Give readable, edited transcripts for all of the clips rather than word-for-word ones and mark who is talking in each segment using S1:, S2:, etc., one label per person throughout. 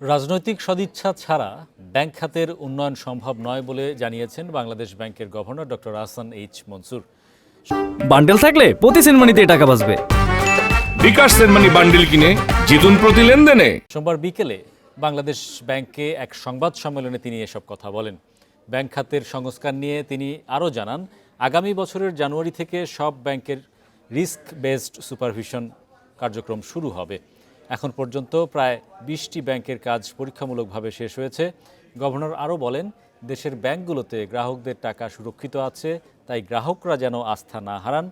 S1: রাজনৈতিক সদিচ্ছা ছাড়া ব্যাংক খাতের উন্নয়ন সম্ভব নয় বলে জানিয়েছেন বাংলাদেশ ব্যাংকের governor doctor Ahsan H Mansur.
S2: Bundle থাকলে প্রতি সেনমানিতে টাকা বাঁচবে।
S3: বিকাশ সেনমানি বান্ডেল কিনে জিতুন প্রতি লেনদেনে।
S1: সোমবার বিকেলে বাংলাদেশ ব্যাংকে এক সংবাদ সম্মেলনে তিনি এসব কথা বলেন। ব্যাংক খাতের সংস্কার নিয়ে তিনি আরও জানান, আগামী বছরের জানুয়ারি থেকে সব ব্যাংকের রিস্ক বেসড সুপারভিশন কার্যক্রম শুরু হবে। এখন পর্যন্ত প্রায় ২০টি ব্যাংকের কাজ পরীক্ষামূলকভাবে শেষ হয়েছে। গভর্নর আরও বলেন, দেশের ব্যাংকগুলোতে গ্রাহকদের টাকা সুরক্ষিত আছে, তাই গ্রাহকরা যেন আস্থা না হারান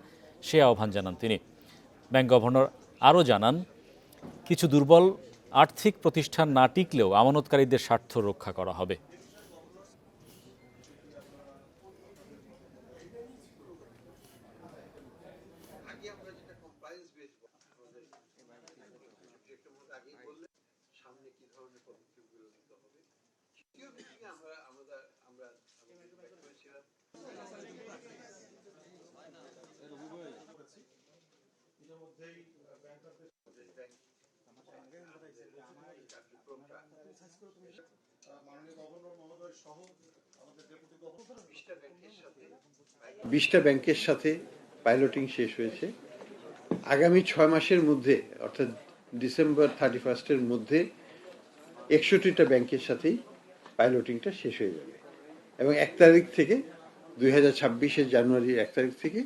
S1: সে আহ্বান জানান তিনি। ব্যাংক গভর্নর আরও জানান, কিছু দুর্বল আর্থিক প্রতিষ্ঠান না টিকলেও আমানতকারীদের স্বার্থ রক্ষা করা হবে।
S4: বিশটা ব্যাংকের সাথে পাইলটিং শেষ হয়েছে। আগামী 6 মাসের মধ্যে অর্থাৎ ডিসেম্বর 31-এর মধ্যে 61টা ব্যাংকের সাথেই পাইলটিংটা শেষ হয়ে যাবে এবং 1 তারিখ থেকে 2026-এর জানুয়ারির 1 তারিখ থেকে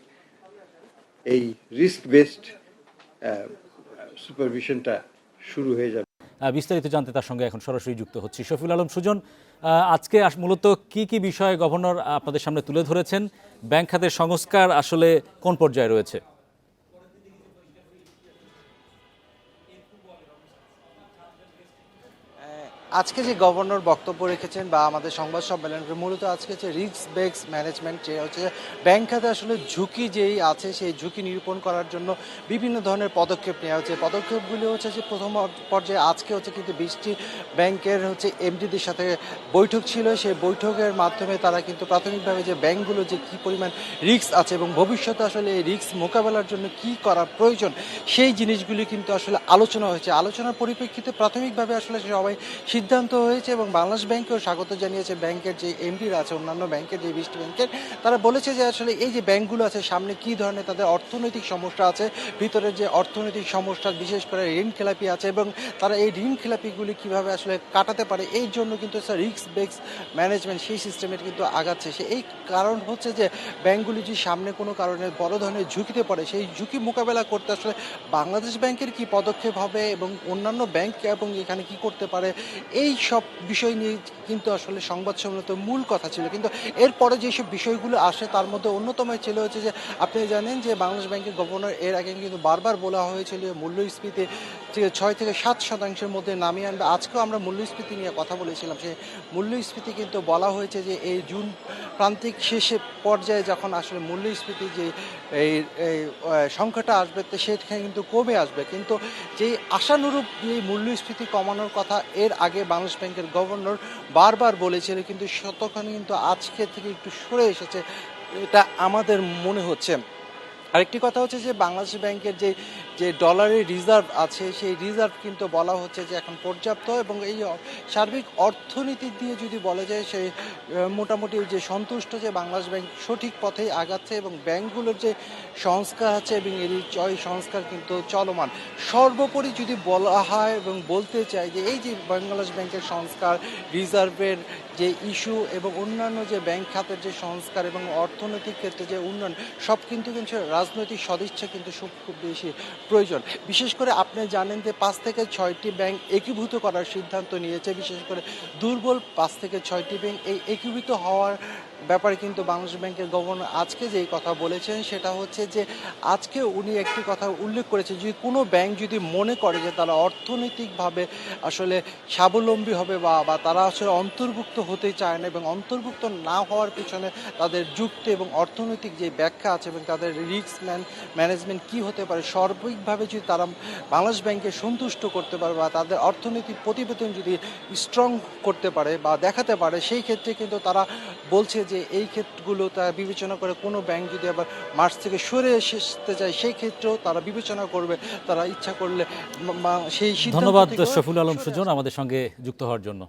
S4: এই রিস্ক বেসড সুপারভিশনটা শুরু হয়ে যাবে।
S1: বিস্তারিত জানতে তার সঙ্গে এখন সরাসরি যুক্ত হচ্ছি শফিউল আলম সুজন। আজকে মূলত কি কি বিষয়ে গভর্নর আপনাদের সামনে তুলে ধরেছেন? ব্যাংক খাতের সংস্কার আসলে কোন পর্যায়ে রয়েছে?
S5: আজকে যে গভর্নর বক্তব্য রেখেছেন বা আমাদের সংবাদ সম্মেলন, মূলত আজকে হচ্ছে রিস্ক বেসড ম্যানেজমেন্ট, যে হচ্ছে ব্যাংক খাতে আসলে ঝুঁকি যেই আছে সেই ঝুঁকি নিরূপণ করার জন্য বিভিন্ন ধরনের পদক্ষেপ নেওয়া হচ্ছে। পদক্ষেপগুলি হচ্ছে যে প্রথম পর্যায়ে আজকে হচ্ছে কিন্তু 20টি ব্যাংকের হচ্ছে এমডিদের সাথে বৈঠক ছিল। সেই বৈঠকের মাধ্যমে তারা কিন্তু প্রাথমিকভাবে যে ব্যাংকগুলো যে কী পরিমাণ রিস্ক আছে এবং ভবিষ্যতে আসলে এই রিস্ক মোকাবেলার জন্য কি করা প্রয়োজন সেই জিনিসগুলি কিন্তু আসলে আলোচনা হয়েছে। আলোচনার পরিপ্রেক্ষিতে প্রাথমিকভাবে আসলে সবাই সিদ্ধান্ত হয়েছে এবং বাংলাদেশ ব্যাংকেও স্বাগত জানিয়েছে। ব্যাংকের যে এমডিরা আছে অন্যান্য ব্যাংকের যে 20টি ব্যাংকের, তারা বলেছে যে আসলে এই যে ব্যাংকগুলো আছে সামনে কী ধরনের তাদের অর্থনৈতিক সমস্যা আছে, ভিতরের যে অর্থনৈতিক সমস্যা বিশেষ করে ঋণ খেলাপি আছে এবং তারা এই ঋণ খেলাপিগুলি কীভাবে আসলে কাটাতে পারে এই জন্য কিন্তু রিস্ক বেসড ম্যানেজমেন্ট সেই সিস্টেমের কিন্তু আগাচ্ছে। সে এই কারণ হচ্ছে যে ব্যাংকগুলি যদি সামনে কোনো কারণে বড় ধরনের ঝুঁকিতে পড়ে সেই ঝুঁকি মোকাবেলা করতে আসলে বাংলাদেশ ব্যাংকের কি পদক্ষেপ হবে এবং অন্যান্য ব্যাংক এবং এখানে কি করতে পারে এই সব বিষয় নিয়ে কিন্তু আসলে সংবাদ সম্মেলনের মূল কথা ছিল। কিন্তু এরপরে যেসব বিষয়গুলো আসে তার মধ্যে অন্যতম ছিল হচ্ছে যে আপনি জানেন যে বাংলাদেশ ব্যাংকের গভর্নর এর আগে কিন্তু বারবার বলা হয়েছিল মূল্যস্ফীতি 6 থেকে 7% মধ্যে নামিয়ে আনবে। আজকেও আমরা মূল্যস্ফীতি নিয়ে কথা বলেছিলাম। সেই মূল্যস্ফীতি কিন্তু বলা হয়েছে যে এই জুন প্রান্তিক শেষে পর্যায়ে যখন আসলে মূল্যস্ফীতি যে এই সংখ্যাটা আসবে সেখানে কিন্তু কমে আসবে। কিন্তু যেই আশানুরূপ এই মূল্যস্ফীতি কমানোর কথা এর আগে বাংলাদেশ ব্যাংকের গভর্নর বারবার বলেছিল, কিন্তু ততক্ষণে কিন্তু আজকে থেকে একটু সরে এসেছে এটা আমাদের মনে হচ্ছে। আরেকটি কথা হচ্ছে যে বাংলাদেশ ব্যাংকের যে ডলারের রিজার্ভ আছে সেই রিজার্ভ কিন্তু বলা হচ্ছে যে এখন পর্যাপ্ত এবং এই সার্বিক অর্থনীতি দিয়ে যদি বলা যায় সেই মোটামুটি যে সন্তুষ্ট যে বাংলাদেশ ব্যাংক সঠিক পথেই আগাচ্ছে এবং ব্যাংকগুলোর যে সংস্কার আছে এবং এই সংস্কার কিন্তু চলমান। সর্বোপরি যদি বলা হয় এবং বলতে চাই যে এই যে বাংলাদেশ ব্যাংকের সংস্কার, রিজার্ভের যে ইস্যু এবং অন্যান্য যে ব্যাংক খাতের যে সংস্কার এবং অর্থনৈতিক ক্ষেত্রে যে উন্নয়ন সব কিন্তু রাজনৈতিক সদিচ্ছা কিন্তু খুব বেশি প্রয়োজন। বিশেষ করে আপনি জানেন যে 5 থেকে 6টি ব্যাংক একীভূত করার সিদ্ধান্ত নিয়েছে। বিশেষ করে দুর্বল 5 থেকে 6টি ব্যাংক এই একীভূত হওয়ার ব্যাপারে কিন্তু বাংলাদেশ ব্যাংকের গভর্নর আজকে যেই কথা বলেছেন সেটা হচ্ছে যে আজকে উনি একটি কথা উল্লেখ করেছেন, যদি কোনো ব্যাংক যদি মনে করে যে তারা অর্থনৈতিকভাবে আসলে স্বাবলম্বী হবে বা তারা আসলে অন্তর্ভুক্ত হতে চায় না এবং অন্তর্ভুক্ত না হওয়ার পিছনে তাদের যুক্তি এবং অর্থনৈতিক যে ব্যাখ্যা আছে এবং তাদের রিস্ক ম্যানেজমেন্ট কি হতে পারে সার্বিকভাবে যদি তারা বাংলাদেশ ব্যাংকে সন্তুষ্ট করতে পারে বা তাদের অর্থনৈতিক প্রতিবেদন যদি স্ট্রং করতে পারে বা দেখাতে পারে সেই ক্ষেত্রে কিন্তু তারা বলছে যে এই ক্ষেত্রগুলো তারা বিবেচনা করে কোনো ব্যাংক যদি আবার মার্চ থেকে সরে আসতে চায় সেই ক্ষেত্রেও তারা বিবেচনা করবে, তারা ইচ্ছা করলে সেই সিদ্ধান্ত
S1: ধন্যবাদ
S5: থেকেও
S1: শফিউল আলম
S5: সরে
S1: সুজন আমাদের সঙ্গে যুক্ত হওয়ার জন্য।